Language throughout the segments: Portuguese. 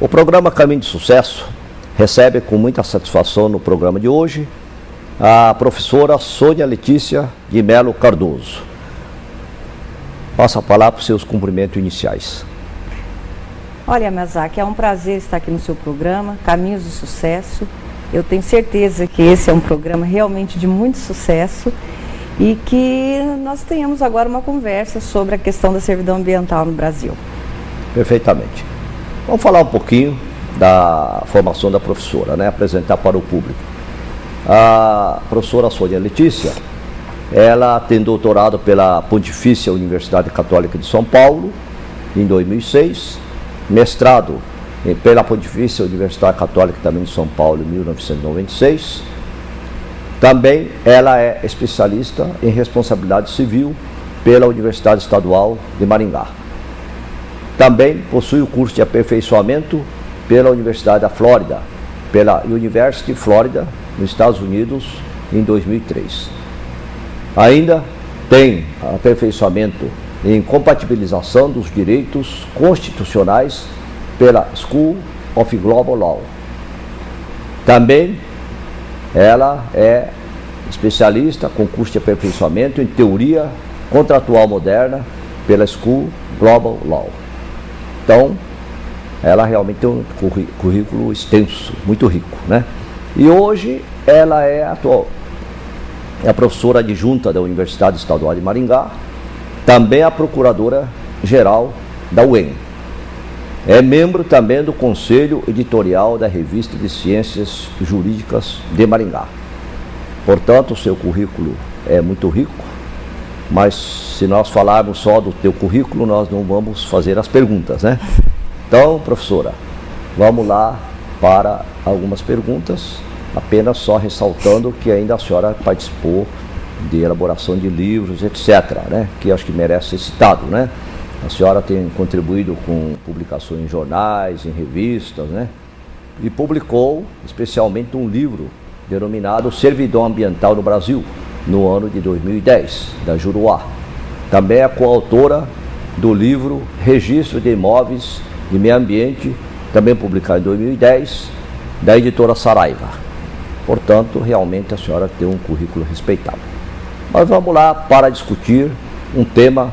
O programa Caminho de Sucesso recebe com muita satisfação no programa de hoje a professora Sônia Letícia de Melo Cardoso. Passo a palavra para os seus cumprimentos iniciais. Olha, Yamazaki, é um prazer estar aqui no seu programa, Caminhos de Sucesso. Eu tenho certeza que esse é um programa realmente de muito sucesso e que nós tenhamos agora uma conversa sobre a questão da servidão ambiental no Brasil. Perfeitamente. Vamos falar um pouquinho da formação da professora, né? Apresentar para o público. A professora Sônia Letícia, ela tem doutorado pela Pontifícia Universidade Católica de São Paulo, em 2006, mestrado pela Pontifícia Universidade Católica também de São Paulo, em 1996. Também ela é especialista em responsabilidade civil pela Universidade Estadual de Maringá. Também possui o curso de aperfeiçoamento pela Universidade da Flórida, pela University Florida, nos Estados Unidos, em 2003. Ainda tem aperfeiçoamento em compatibilização dos direitos constitucionais pela School of Global Law. Também ela é especialista com curso de aperfeiçoamento em teoria contratual moderna pela School Global Law. Então, ela realmente tem um currículo extenso, muito rico, né? E hoje ela é a professora adjunta da Universidade Estadual de Maringá, também a procuradora-geral da UEM. É membro também do Conselho Editorial da Revista de Ciências Jurídicas de Maringá. Portanto, o seu currículo é muito rico, mas se nós falarmos só do teu currículo, nós não vamos fazer as perguntas, né? Então, professora, vamos lá para algumas perguntas, apenas só ressaltando que ainda a senhora participou de elaboração de livros, etc., né? Que acho que merece ser citado, né? A senhora tem contribuído com publicações em jornais, em revistas, né? E publicou especialmente um livro denominado Servidão Ambiental no Brasil, no ano de 2010, da Juruá. Também é coautora do livro Registro de Imóveis e Meio Ambiente, também publicado em 2010, da editora Saraiva. Portanto, realmente a senhora tem um currículo respeitável. Mas vamos lá para discutir um tema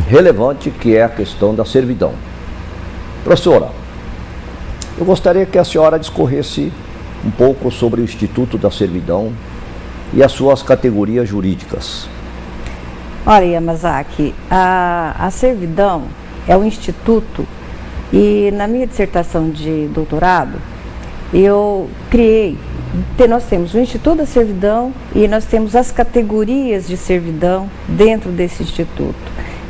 relevante, que é a questão da servidão. Professora, eu gostaria que a senhora discorresse um pouco sobre o Instituto da Servidão e as suas categorias jurídicas. Olha, Yamazaki, a servidão é um instituto e na minha dissertação de doutorado eu criei, nós temos o Instituto da Servidão e nós temos as categorias de servidão dentro desse instituto.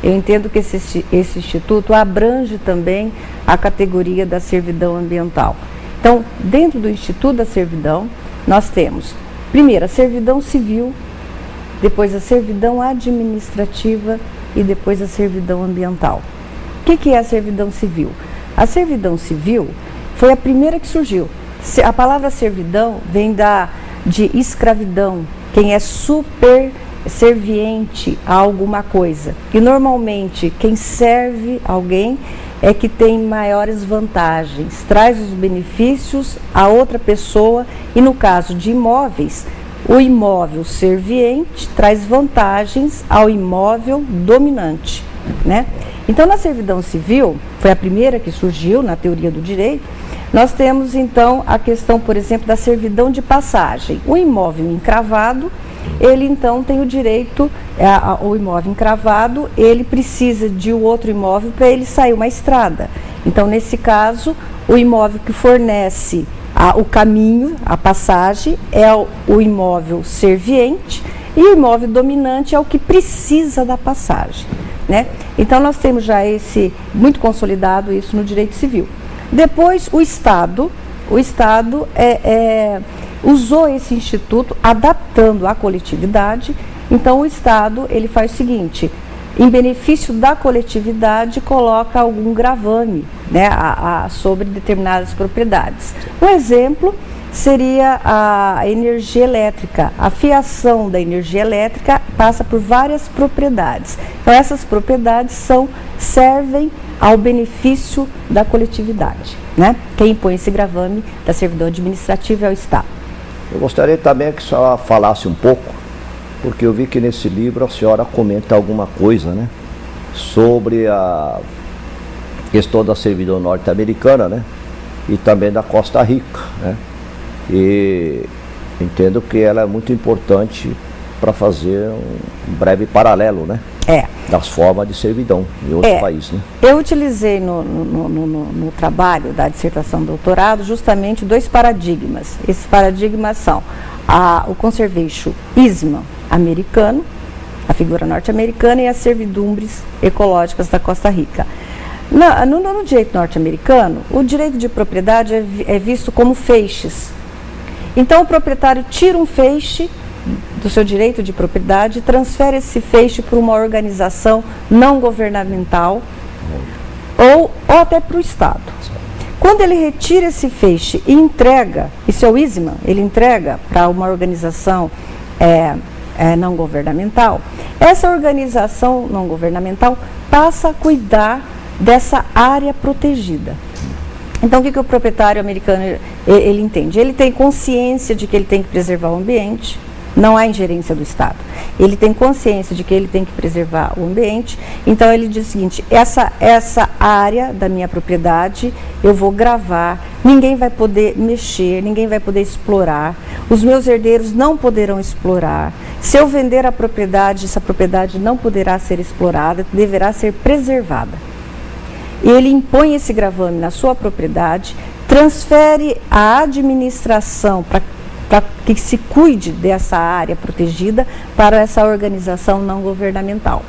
Eu entendo que esse instituto abrange também a categoria da servidão ambiental. Então, dentro do Instituto da Servidão, nós temos, primeiro, a servidão civil, depois a servidão administrativa e depois a servidão ambiental. O que é a servidão civil? A servidão civil foi a primeira que surgiu. A palavra servidão vem de escravidão, quem é superserviente a alguma coisa. E normalmente quem serve alguém é que tem maiores vantagens, traz os benefícios a outra pessoa e no caso de imóveis, o imóvel serviente traz vantagens ao imóvel dominante, né? Então, na servidão civil, foi a primeira que surgiu na teoria do direito, nós temos então a questão, por exemplo, da servidão de passagem. O imóvel encravado, ele então tem o direito, o imóvel encravado, ele precisa de um outro imóvel para ele sair uma estrada. Então, nesse caso, o imóvel que fornece o caminho, a passagem, é o imóvel serviente e o imóvel dominante é o que precisa da passagem, né? Então, nós temos já muito consolidado isso no direito civil. Depois, o Estado usou esse instituto adaptando à coletividade. Então, o Estado ele faz o seguinte, em benefício da coletividade, coloca algum gravame, né, sobre determinadas propriedades. Um exemplo seria a energia elétrica. A fiação da energia elétrica passa por várias propriedades. Então, essas propriedades servem ao benefício da coletividade, né? Quem impõe esse gravame da servidão administrativa é o Estado. Eu gostaria também que a senhora falasse um pouco, porque eu vi que nesse livro a senhora comenta alguma coisa, né, sobre a questão da servidão norte-americana, né, e também da Costa Rica, né, e entendo que ela é muito importante para fazer um breve paralelo, né, das formas de servidão em outro país, né. Eu utilizei no trabalho da dissertação de doutorado justamente 2 paradigmas. Esses paradigmas são o conservationismo americano, a figura norte-americana, e as servidumbres ecológicas da Costa Rica. No direito norte-americano, o direito de propriedade é visto como feixes. Então o proprietário tira um feixe do seu direito de propriedade e transfere esse feixe para uma organização não governamental ou até para o Estado. Quando ele retira esse feixe e entrega, isso é o easement, ele entrega para uma organização não governamental, essa organização não governamental passa a cuidar dessa área protegida. Então o que o proprietário americano ele entende? Ele tem consciência de que ele tem que preservar o ambiente. Não há ingerência do Estado. Ele tem consciência de que ele tem que preservar o ambiente, então ele diz o seguinte: essa área da minha propriedade eu vou gravar, ninguém vai poder mexer, ninguém vai poder explorar, os meus herdeiros não poderão explorar. Se eu vender a propriedade, essa propriedade não poderá ser explorada, deverá ser preservada. E ele impõe esse gravame na sua propriedade, transfere a administração para que se cuide dessa área protegida para essa organização não governamental.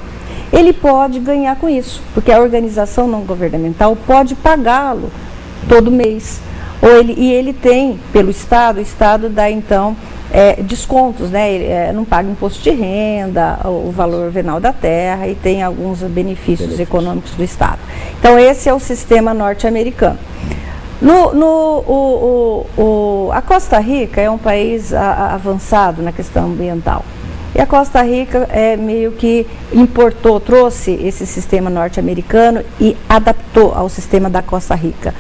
Ele pode ganhar com isso, porque a organização não governamental pode pagá-lo todo mês. E ele tem, pelo Estado, o Estado dá então descontos, né? Ele não paga imposto de renda, o valor venal da terra e tem alguns benefícios econômicos do Estado. Então esse é o sistema norte-americano. A Costa Rica é um país avançado na questão ambiental. E a Costa Rica meio que trouxe esse sistema norte-americano e adaptou ao sistema da Costa Rica.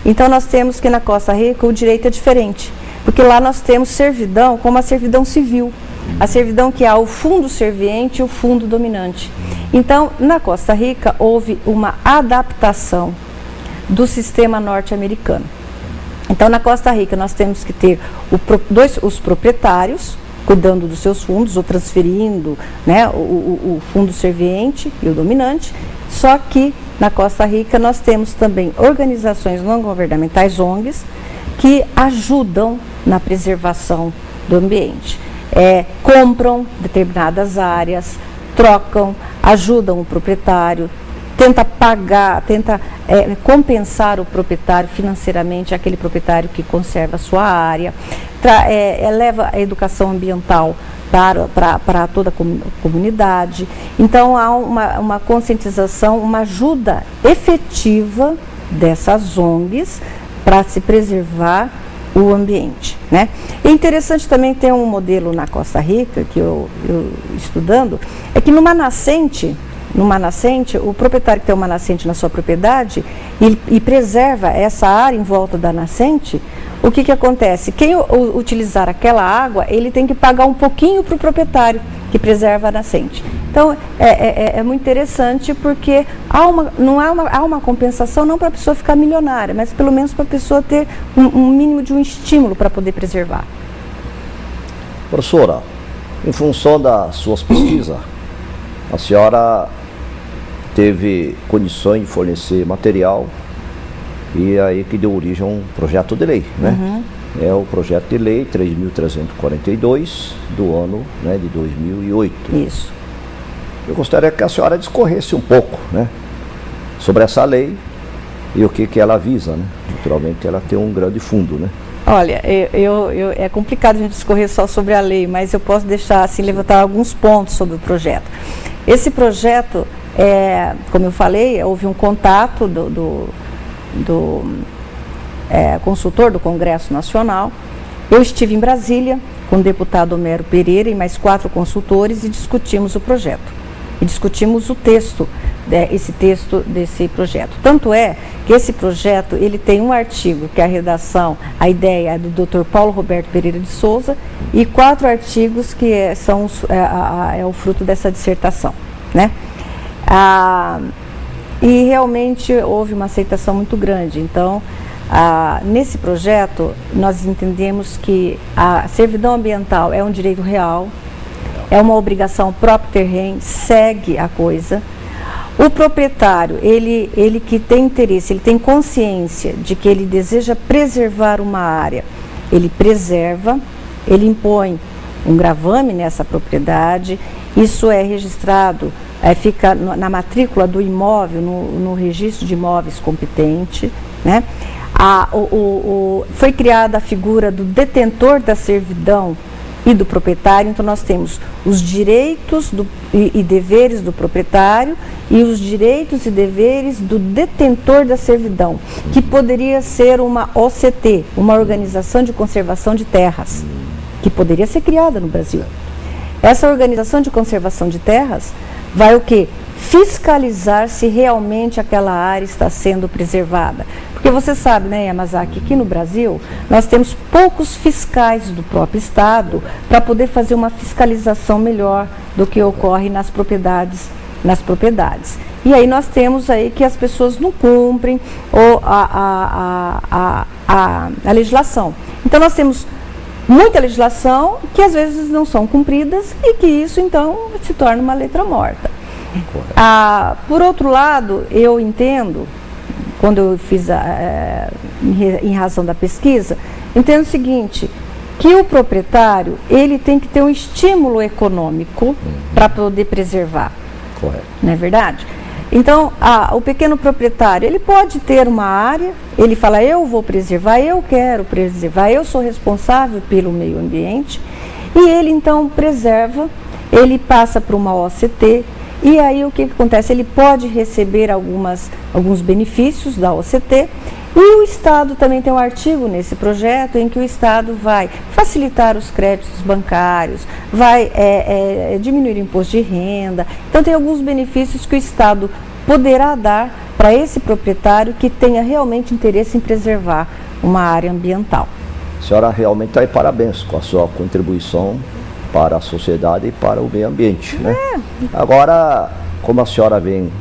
Então nós temos que na Costa Rica o direito é diferente, porque lá nós temos servidão como a servidão civil. A servidão que há o fundo serviente e o fundo dominante. Então na Costa Rica houve uma adaptação do sistema norte-americano. Então, na Costa Rica, nós temos que ter os proprietários cuidando dos seus fundos, ou transferindo, né, o fundo serviente e o dominante, só que na Costa Rica nós temos também organizações não governamentais, ONGs, que ajudam na preservação do ambiente. Compram determinadas áreas, trocam, ajudam o proprietário, tenta compensar o proprietário financeiramente, aquele proprietário que conserva a sua área, leva a educação ambiental para toda a comunidade. Então há uma conscientização, uma ajuda efetiva dessas ONGs para se preservar o ambiente, né? É interessante também ter um modelo na Costa Rica, que eu estudando, é que numa nascente, o proprietário que tem uma nascente na sua propriedade e preserva essa área em volta da nascente, o que acontece? Quem utilizar aquela água, ele tem que pagar um pouquinho para o proprietário que preserva a nascente. Então, é muito interessante porque há uma compensação não para a pessoa ficar milionária, mas pelo menos para a pessoa ter um mínimo de um estímulo para poder preservar. Professora, em função das suas pesquisas, a senhora teve condições de fornecer material e aí que deu origem a um projeto de lei, né? Uhum. É o projeto de lei 3.342 do ano, né, de 2008. Isso. Eu gostaria que a senhora discorresse um pouco, né, sobre essa lei e o que ela visa, né? Naturalmente ela tem um grande fundo, né? Olha, é complicado a gente discorrer só sobre a lei, mas eu posso deixar, assim, levantar alguns pontos sobre o projeto. Esse projeto, como eu falei, houve um contato do consultor do Congresso Nacional. Eu estive em Brasília com o deputado Homero Pereira e mais 4 consultores e discutimos o projeto. E discutimos o texto esse texto desse projeto. Tanto é que esse projeto, ele tem um artigo, que é a redação, a ideia é do Dr. Paulo Roberto Pereira de Souza, e 4 artigos que são o fruto dessa dissertação, né? E realmente houve uma aceitação muito grande. Então, nesse projeto, nós entendemos que a servidão ambiental é um direito real, é uma obrigação próprio terreno, segue a coisa. O proprietário, ele que tem interesse, ele tem consciência de que ele deseja preservar uma área, ele preserva, ele impõe um gravame nessa propriedade, isso é registrado, fica na matrícula do imóvel, no registro de imóveis competente, né? Foi criada a figura do detentor da servidão e do proprietário. Então nós temos os direitos e deveres do proprietário e os direitos e deveres do detentor da servidão, que poderia ser uma OCT, uma Organização de Conservação de Terras, que poderia ser criada no Brasil. Essa Organização de Conservação de Terras vai o quê? Fiscalizar se realmente aquela área está sendo preservada. Porque você sabe, né, Yamazaki, que no Brasil nós temos poucos fiscais do próprio Estado para poder fazer uma fiscalização melhor do que ocorre nas propriedades. E aí nós temos aí que as pessoas não cumprem a legislação. Então nós temos muita legislação que às vezes não são cumpridas e que isso então se torna uma letra morta. Por outro lado, eu entendo, quando eu fiz em razão da pesquisa, entendo o seguinte, que o proprietário, ele tem que ter um estímulo econômico para poder preservar. Correto. Não é verdade? Então, o pequeno proprietário, ele pode ter uma área, ele fala, eu vou preservar, eu quero preservar, eu sou responsável pelo meio ambiente, e ele então preserva, ele passa para uma OCT, e aí o que acontece? Ele pode receber alguns benefícios da OCT, e o Estado também tem um artigo nesse projeto em que o Estado vai facilitar os créditos bancários, vai diminuir o imposto de renda. Então tem alguns benefícios que o Estado poderá dar para esse proprietário que tenha realmente interesse em preservar uma área ambiental. A senhora realmente está aí, parabéns com a sua contribuição para a sociedade e para o meio ambiente, né? Agora, como a senhora vem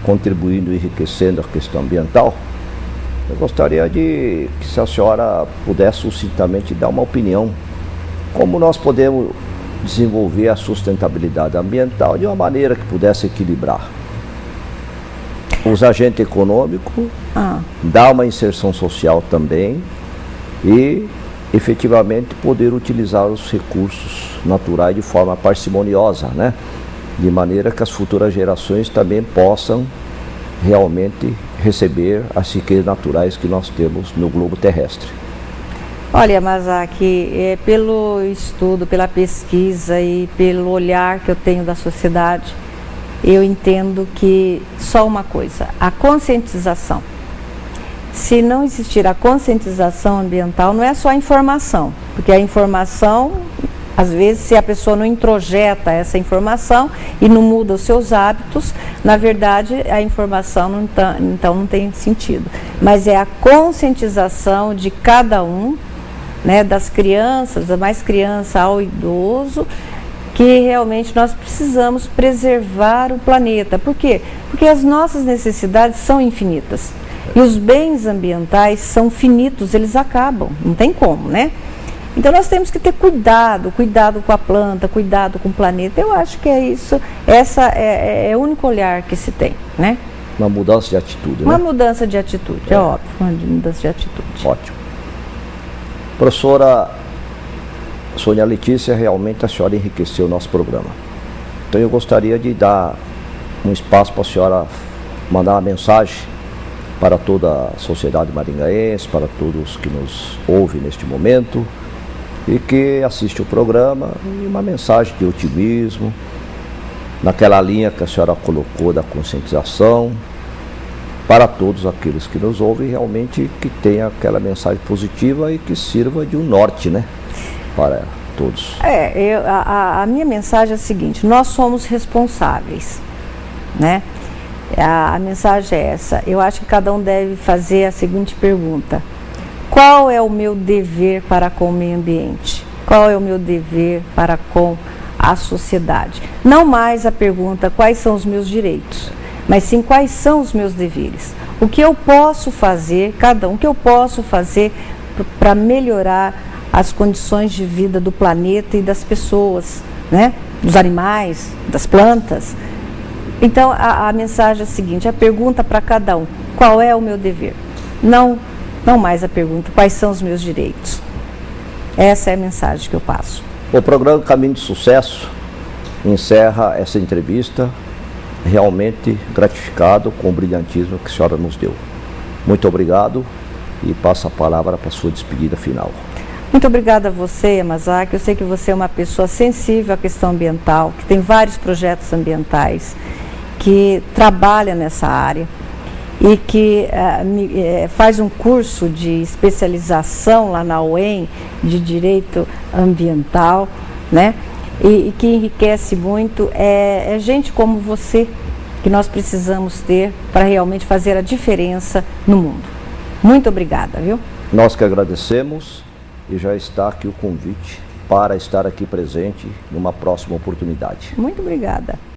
contribuindo e enriquecendo a questão ambiental, eu gostaria que se a senhora pudesse sucintamente dar uma opinião, como nós podemos desenvolver a sustentabilidade ambiental de uma maneira que pudesse equilibrar os agentes econômicos, dar uma inserção social também e efetivamente poder utilizar os recursos naturais de forma parcimoniosa, né? De maneira que as futuras gerações também possam realmente receber as riquezas naturais que nós temos no globo terrestre. Olha, Yamazaki, pelo estudo, pela pesquisa e pelo olhar que eu tenho da sociedade, eu entendo que só uma coisa, a conscientização. Se não existir a conscientização ambiental, não é só a informação, porque a informação, às vezes, se a pessoa não introjeta essa informação e não muda os seus hábitos, na verdade, a informação então não tem sentido. Mas é a conscientização de cada um, né, das crianças, da mais criança ao idoso, que realmente nós precisamos preservar o planeta. Por quê? Porque as nossas necessidades são infinitas. E os bens ambientais são finitos, eles acabam, não tem como, né? Então nós temos que ter cuidado com a planta, cuidado com o planeta. Eu acho que é isso, essa é o único olhar que se tem, né? Uma mudança de atitude, Uma né? mudança de atitude, é óbvio, uma mudança de atitude. Ótimo. Professora Sônia Letícia, realmente a senhora enriqueceu o nosso programa. Então eu gostaria de dar um espaço para a senhora mandar uma mensagem para toda a sociedade maringaense, para todos que nos ouvem neste momento e que assistem o programa, e uma mensagem de otimismo, naquela linha que a senhora colocou da conscientização, para todos aqueles que nos ouvem, realmente que tenha aquela mensagem positiva e que sirva de um norte, né, para todos. A minha mensagem é a seguinte: nós somos responsáveis, né? A mensagem é essa. Eu acho que cada um deve fazer a seguinte pergunta: qual é o meu dever para com o meio ambiente? Qual é o meu dever para com a sociedade? Não mais a pergunta quais são os meus direitos, mas sim quais são os meus deveres. O que eu posso fazer, cada um, o que eu posso fazer para melhorar as condições de vida do planeta e das pessoas, né? Dos animais, das plantas. Então, a mensagem é a seguinte, a pergunta para cada um: qual é o meu dever? Não mais a pergunta, quais são os meus direitos? Essa é a mensagem que eu passo. O programa Caminho de Sucesso encerra essa entrevista realmente gratificado com o brilhantismo que a senhora nos deu. Muito obrigado e passo a palavra para a sua despedida final. Muito obrigada a você, Yamazaki. Eu sei que você é uma pessoa sensível à questão ambiental, que tem vários projetos ambientais, que trabalha nessa área e que faz um curso de especialização lá na UEM de Direito Ambiental, né? E que enriquece muito. É gente como você que nós precisamos ter para realmente fazer a diferença no mundo. Muito obrigada, viu? Nós que agradecemos e já está aqui o convite para estar aqui presente numa próxima oportunidade. Muito obrigada.